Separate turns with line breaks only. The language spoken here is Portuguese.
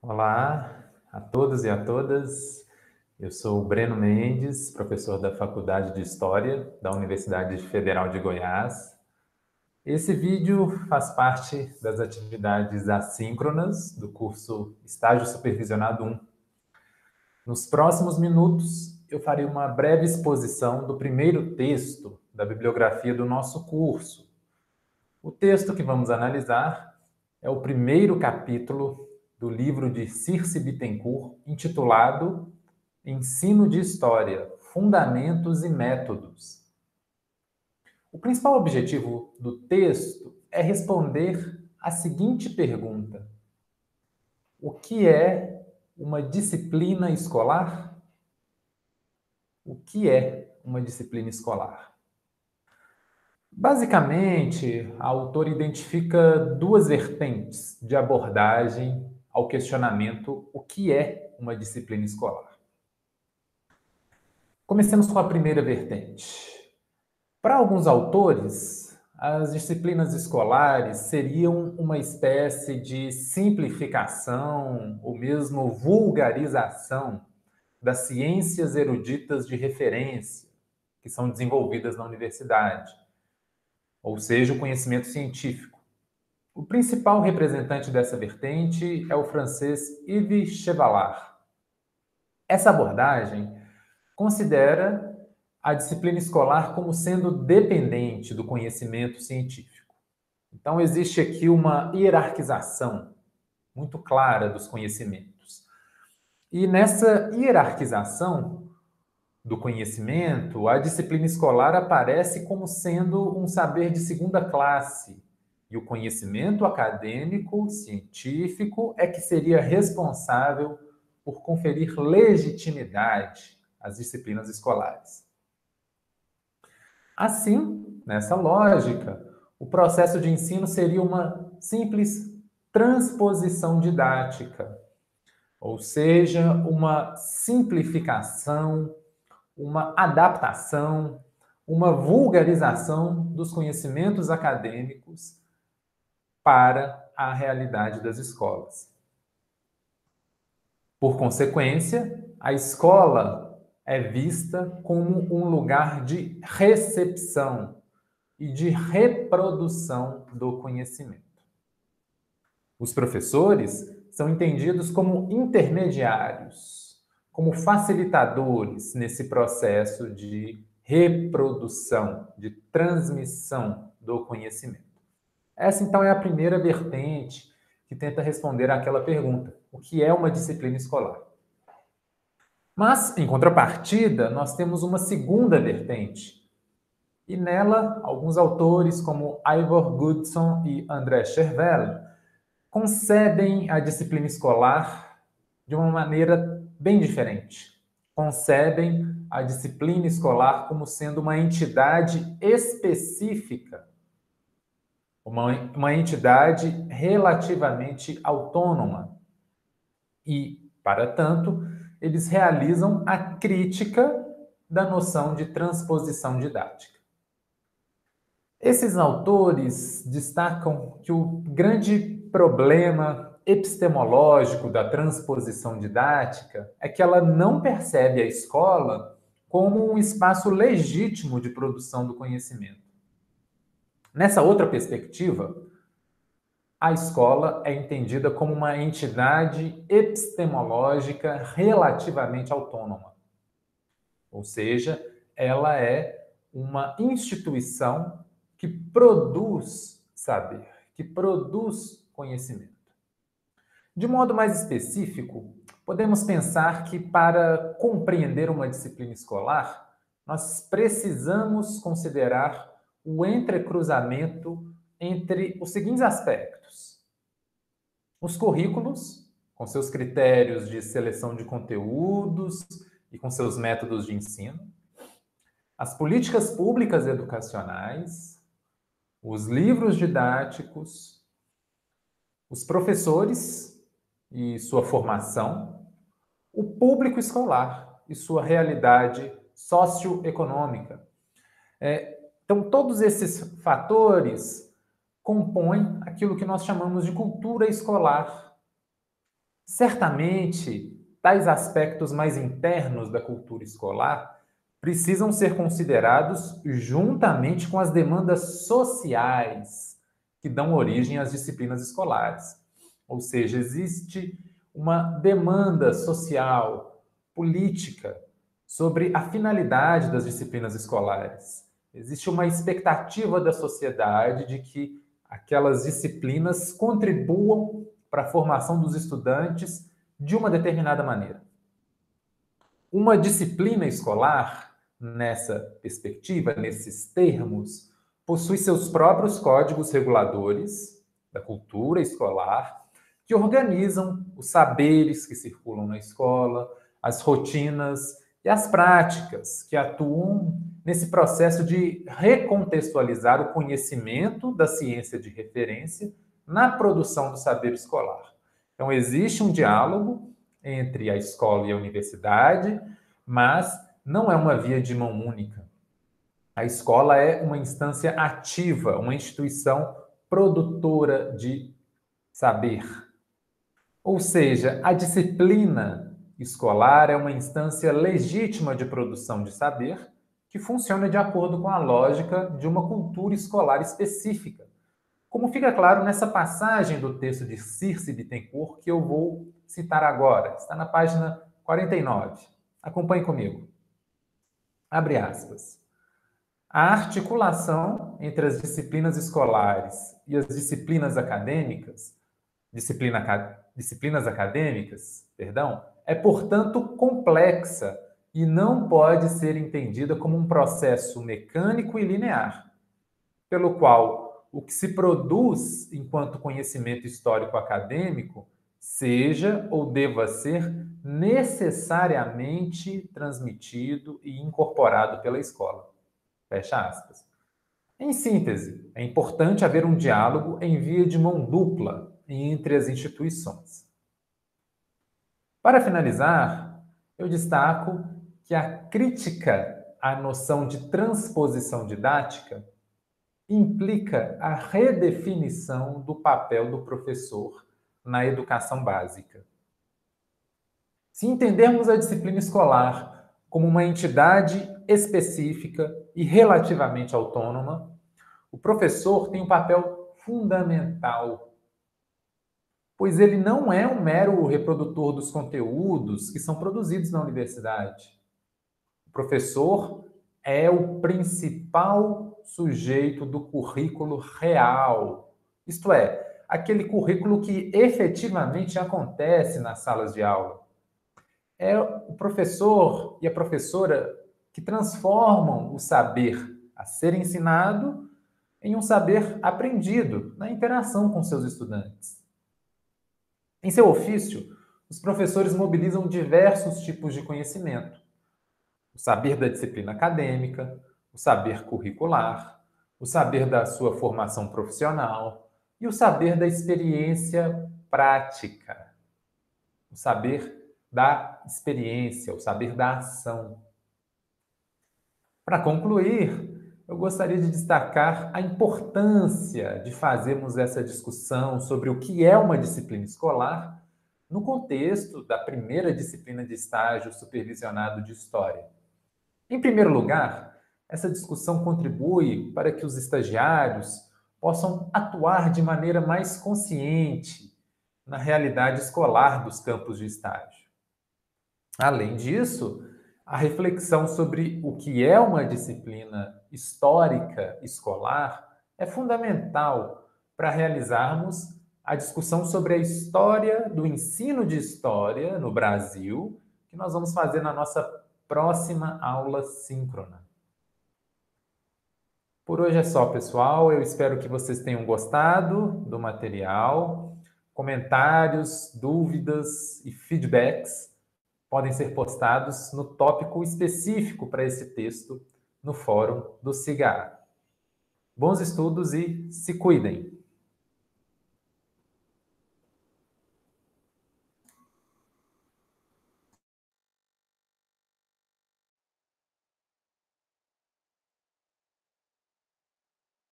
Olá a todos e a todas. Eu sou o Breno Mendes, professor da Faculdade de História da Universidade Federal de Goiás. Esse vídeo faz parte das atividades assíncronas do curso Estágio Supervisionado 1. Nos próximos minutos, eu farei uma breve exposição do primeiro texto da bibliografia do nosso curso. O texto que vamos analisar é o primeiro capítulo do livro de Circe Bittencourt, intitulado Ensino de História, Fundamentos e Métodos. O principal objetivo do texto é responder a seguinte pergunta: o que é uma disciplina escolar? O que é uma disciplina escolar? Basicamente, a autora identifica duas vertentes de abordagem ao questionamento o que é uma disciplina escolar. Comecemos com a primeira vertente. Para alguns autores, as disciplinas escolares seriam uma espécie de simplificação ou mesmo vulgarização das ciências eruditas de referência que são desenvolvidas na universidade, ou seja, o conhecimento científico. O principal representante dessa vertente é o francês Yves Chevalard. Essa abordagem considera a disciplina escolar como sendo dependente do conhecimento científico. Então, existe aqui uma hierarquização muito clara dos conhecimentos. E nessa hierarquização do conhecimento, a disciplina escolar aparece como sendo um saber de segunda classe. E o conhecimento acadêmico, científico, é que seria responsável por conferir legitimidade às disciplinas escolares. Assim, nessa lógica, o processo de ensino seria uma simples transposição didática, ou seja, uma simplificação, uma adaptação, uma vulgarização dos conhecimentos acadêmicos para a realidade das escolas. Por consequência, a escola é vista como um lugar de recepção e de reprodução do conhecimento. Os professores são entendidos como intermediários, como facilitadores nesse processo de reprodução, de transmissão do conhecimento. Essa, então, é a primeira vertente que tenta responder àquela pergunta: o que é uma disciplina escolar? Mas, em contrapartida, nós temos uma segunda vertente. E nela, alguns autores, como Ivor Goodson e André Chervel, concebem a disciplina escolar de uma maneira bem diferente. Concebem a disciplina escolar como sendo uma entidade específica, uma entidade relativamente autônoma. E, para tanto, eles realizam a crítica da noção de transposição didática. Esses autores destacam que o grande problema epistemológico da transposição didática é que ela não percebe a escola como um espaço legítimo de produção do conhecimento. Nessa outra perspectiva, a escola é entendida como uma entidade epistemológica relativamente autônoma. Ou seja, ela é uma instituição que produz saber, que produz conhecimento. De modo mais específico, podemos pensar que para compreender uma disciplina escolar, nós precisamos considerar o entrecruzamento entre os seguintes aspectos: os currículos, com seus critérios de seleção de conteúdos e com seus métodos de ensino, as políticas públicas educacionais, os livros didáticos, os professores e sua formação, o público escolar e sua realidade socioeconômica. Então, todos esses fatores compõem aquilo que nós chamamos de cultura escolar. Certamente, tais aspectos mais internos da cultura escolar precisam ser considerados juntamente com as demandas sociais que dão origem às disciplinas escolares. Ou seja, existe uma demanda social, política, sobre a finalidade das disciplinas escolares. Existe uma expectativa da sociedade de que aquelas disciplinas contribuam para a formação dos estudantes de uma determinada maneira. Uma disciplina escolar, nessa perspectiva, nesses termos, possui seus próprios códigos reguladores da cultura escolar, que organizam os saberes que circulam na escola, as rotinas e as práticas que atuam nesse processo de recontextualizar o conhecimento da ciência de referência na produção do saber escolar. Então, existe um diálogo entre a escola e a universidade, mas não é uma via de mão única. A escola é uma instância ativa, uma instituição produtora de saber. Ou seja, a disciplina escolar é uma instância legítima de produção de saber que funciona de acordo com a lógica de uma cultura escolar específica, como fica claro nessa passagem do texto de Circe Bittencourt que eu vou citar agora. Está na página 49. Acompanhe comigo. Abre aspas. A articulação entre as disciplinas escolares e as disciplinas acadêmicas, é, portanto, complexa e não pode ser entendida como um processo mecânico e linear, pelo qual o que se produz enquanto conhecimento histórico acadêmico seja ou deva ser necessariamente transmitido e incorporado pela escola. Fecha aspas. Em síntese, é importante haver um diálogo em via de mão dupla entre as instituições. Para finalizar, eu destaco que a crítica à noção de transposição didática implica a redefinição do papel do professor na educação básica. Se entendermos a disciplina escolar como uma entidade específica e relativamente autônoma, o professor tem um papel fundamental, pois ele não é um mero reprodutor dos conteúdos que são produzidos na universidade. O professor é o principal sujeito do currículo real, isto é, aquele currículo que efetivamente acontece nas salas de aula. É o professor e a professora que transformam o saber a ser ensinado em um saber aprendido na interação com seus estudantes. Em seu ofício, os professores mobilizam diversos tipos de conhecimento: o saber da disciplina acadêmica, o saber curricular, o saber da sua formação profissional e o saber da experiência prática, o saber da experiência, o saber da ação. Para concluir, eu gostaria de destacar a importância de fazermos essa discussão sobre o que é uma disciplina escolar no contexto da primeira disciplina de estágio supervisionado de História. Em primeiro lugar, essa discussão contribui para que os estagiários possam atuar de maneira mais consciente na realidade escolar dos campos de estágio. Além disso, a reflexão sobre o que é uma disciplina histórica escolar é fundamental para realizarmos a discussão sobre a história do ensino de história no Brasil, que nós vamos fazer na nossa próxima aula síncrona. Por hoje é só, pessoal. Eu espero que vocês tenham gostado do material. Comentários, dúvidas e feedbacks podem ser postados no tópico específico para esse texto no fórum do SIGA. Bons estudos e se cuidem!